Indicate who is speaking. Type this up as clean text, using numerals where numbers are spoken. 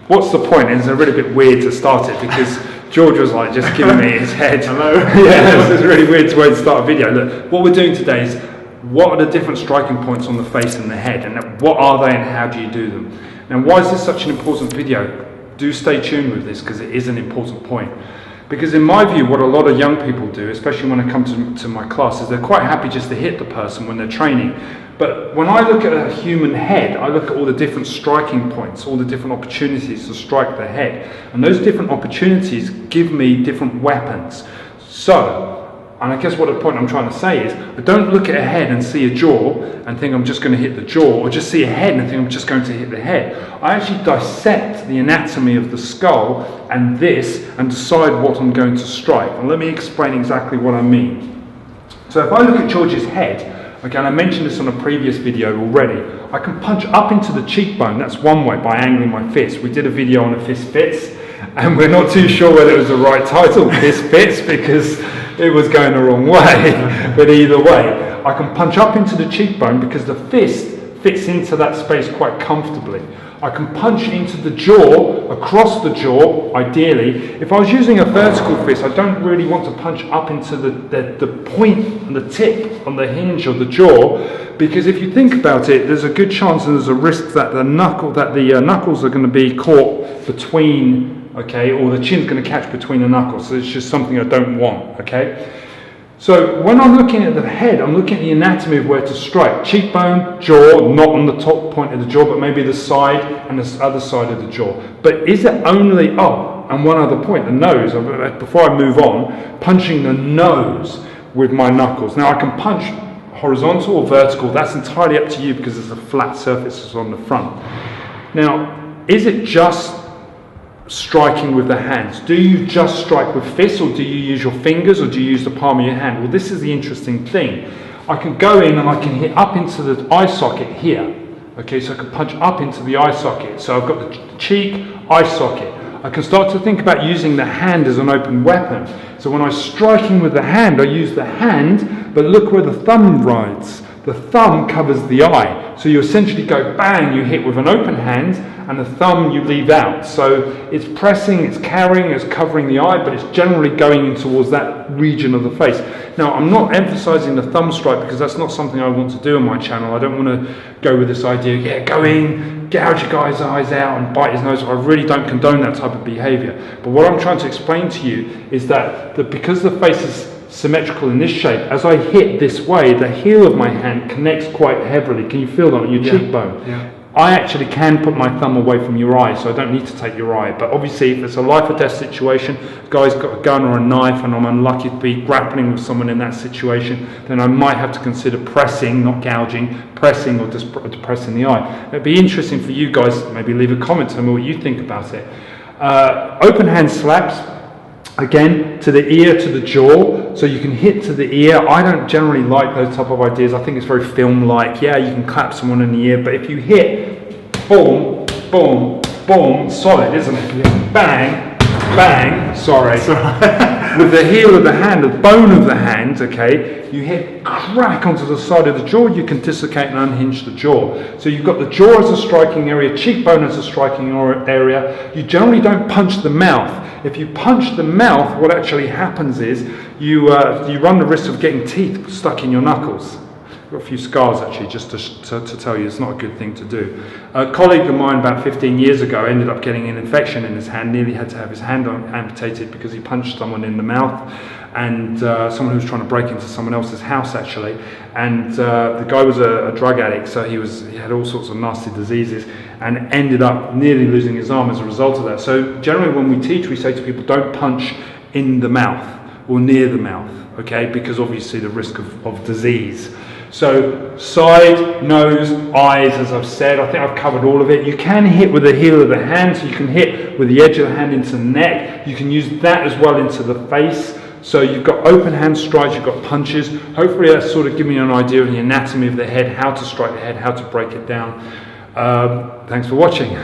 Speaker 1: What's the point? It's a really bit weird to start it because George was like just giving me his head.
Speaker 2: Hello.
Speaker 1: Yeah, this is really weird way to start a video. Look, what we're doing today is what are the different striking points on the face and the head, and what are they and how do you do them? Now, why is this such an important video? Do stay tuned with this because it is an important point. Because in my view, what a lot of young people do, especially when I come to my class, is they're quite happy just to hit the person when they're training. But when I look at a human head, I look at all the different striking points, all the different opportunities to strike the head. And those different opportunities give me different weapons. So, and I guess what the point I'm trying to say is, I don't look at a head and see a jaw and think I'm just going to hit the jaw, or just see a head and think I'm just going to hit the head. I actually dissect the anatomy of the skull and this and decide what I'm going to strike. And let me explain exactly what I mean. So if I look at George's head, okay, and I mentioned this on a previous video already, I can punch up into the cheekbone. That's one way, by angling my fist. We did a video on a fist fits, and we're not too sure whether it was the right title, fist fits, because it was going the wrong way. But either way, I can punch up into the cheekbone because the fist fits into that space quite comfortably. I can punch into the jaw, across the jaw, ideally. If I was using a vertical fist, I don't really want to punch up into the point and the tip on the hinge of the jaw, because if you think about it, there's a good chance and there's a risk that the knuckles are going to be caught between, okay, or the chin's going to catch between the knuckles. So it's just something I don't want, okay? So when I'm looking at the head, I'm looking at the anatomy of where to strike. Cheekbone, jaw, not on the top point of the jaw, but maybe the side and the other side of the jaw. But is it only, and one other point, the nose, before I move on, punching the nose with my knuckles. Now I can punch horizontal or vertical, that's entirely up to you because there's a flat surface on the front. Now, is it just striking with the hands? Do you just strike with fists, or do you use your fingers, or do you use the palm of your hand? Well, this is the interesting thing. I can go in and I can hit up into the eye socket here. Okay, so I can punch up into the eye socket. So I've got the cheek, eye socket. I can start to think about using the hand as an open weapon. So when I'm striking with the hand, I use the hand, but look where the thumb rides. The thumb covers the eye. So you essentially go bang, you hit with an open hand, and the thumb you leave out. So it's pressing, it's carrying, it's covering the eye, but it's generally going in towards that region of the face. Now, I'm not emphasizing the thumb strike because that's not something I want to do on my channel. I don't want to go with this idea, yeah, go in, gouge your guy's eyes out and bite his nose. I really don't condone that type of behavior. But what I'm trying to explain to you is that because the face is symmetrical in this shape, as I hit this way, the heel of my hand connects quite heavily. Can you feel that on your cheekbone?
Speaker 2: Yeah.
Speaker 1: I actually can put my thumb away from your eye, so I don't need to take your eye. But obviously, if it's a life or death situation, a guy's got a gun or a knife, and I'm unlucky to be grappling with someone in that situation, then I might have to consider pressing, not gouging, pressing or just depressing the eye. It'd be interesting for you guys, maybe leave a comment, tell me what you think about it. Open hand slaps. Again, to the ear, to the jaw, so you can hit to the ear. I don't generally like those type of ideas. I think it's very film-like. Yeah, you can clap someone in the ear, but if you hit, boom, boom, boom, solid, isn't it? Yeah. Bang, bang, sorry. With the heel of the hand, the bone of the hand, okay, you hit crack onto the side of the jaw, you can dislocate and unhinge the jaw. So you've got the jaw as a striking area, cheekbone as a striking area. You generally don't punch the mouth. If you punch the mouth, what actually happens is you run the risk of getting teeth stuck in your knuckles. I've got a few scars actually, just to tell you it's not a good thing to do. A colleague of mine about 15 years ago ended up getting an infection in his hand, nearly had to have his hand amputated because he punched someone in the mouth, and someone who was trying to break into someone else's house actually. And the guy was a drug addict, so he had all sorts of nasty diseases and ended up nearly losing his arm as a result of that. So generally when we teach, we say to people, don't punch in the mouth or near the mouth, okay, because obviously the risk of disease. So side, nose, eyes, as I've said, I think I've covered all of it. You can hit with the heel of the hand, so you can hit with the edge of the hand into the neck. You can use that as well into the face. So you've got open hand strikes, you've got punches. Hopefully that's sort of giving you an idea of the anatomy of the head, how to strike the head, how to break it down. Thanks for watching.